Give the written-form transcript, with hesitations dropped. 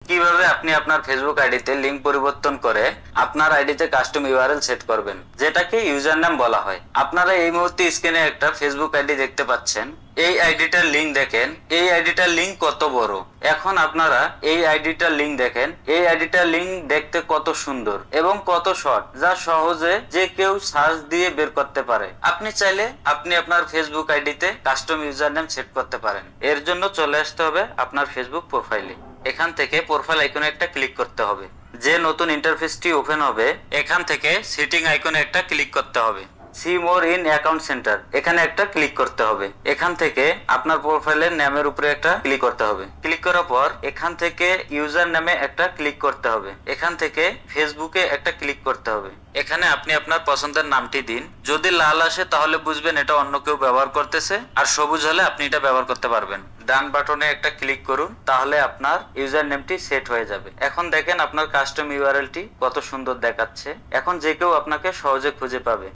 কিভাবে আপনি আপনার ফেসবুক আইডিতে লিংক পরিবর্তন করে আপনার আইডিতে কাস্টম ইউআরএল সেট করবেন, যেটাকে ইউজার নাম বলা হয়। আপনারা এই মুহূর্তে স্ক্রিনে একটা ফেসবুক আইডি দেখতে পাচ্ছেন। এই আইডিটার লিংক দেখেন, এই আইডিটার লিংক কত বড়। এখন আপনারা এই আইডিটার লিংক দেখেন, এই আইডিটার লিংক দেখতে কত সুন্দর এবং কত শর্ট, যা সহজে যে কেউ সার্চ দিয়ে বের করতে পারে। আপনি চাইলে আপনি আপনার ফেসবুক আইডিতে কাস্টম ইউজার নেম সেট করতে পারেন। এর জন্য চলে আসতে হবে আপনার ফেসবুক প্রোফাইলে। এখান থেকে প্রোফাইল আইকনে একটা ক্লিক করতে হবে। যে নতুন ইন্টারফেসটি ওপেন হবে, এখান থেকে সেটিং আইকনে একটা ক্লিক করতে হবে। See more in account centre, এখানে একটা ক্লিক করতে হবে। এখান থেকে আপনার প্রোফাইলের নামের উপরে একটা ক্লিক করতে হবে। ক্লিক করার পর এখান থেকে ইউজার নামে একটা ক্লিক করতে হবে। এখান থেকে ফেসবুকে একটা ক্লিক করতে হবে। এখানে আপনি আপনার পছন্দের নামটি দিন। যদি লাল আসে তাহলে বুঝবেন এটা অন্য কেউ ব্যবহার করতেছে, আর সবুজ হলে আপনি এটা ব্যবহার করতে পারবেন। ডান বাটনে একটা ক্লিক করুন, তাহলে আপনার ইউজার নেমটি সেট হয়ে যাবে। এখন দেখেন আপনার কাস্টম ইউআরএলটি কত সুন্দর দেখাচ্ছে। এখন যে কেউ আপনাকে সহজে খুঁজে পাবে।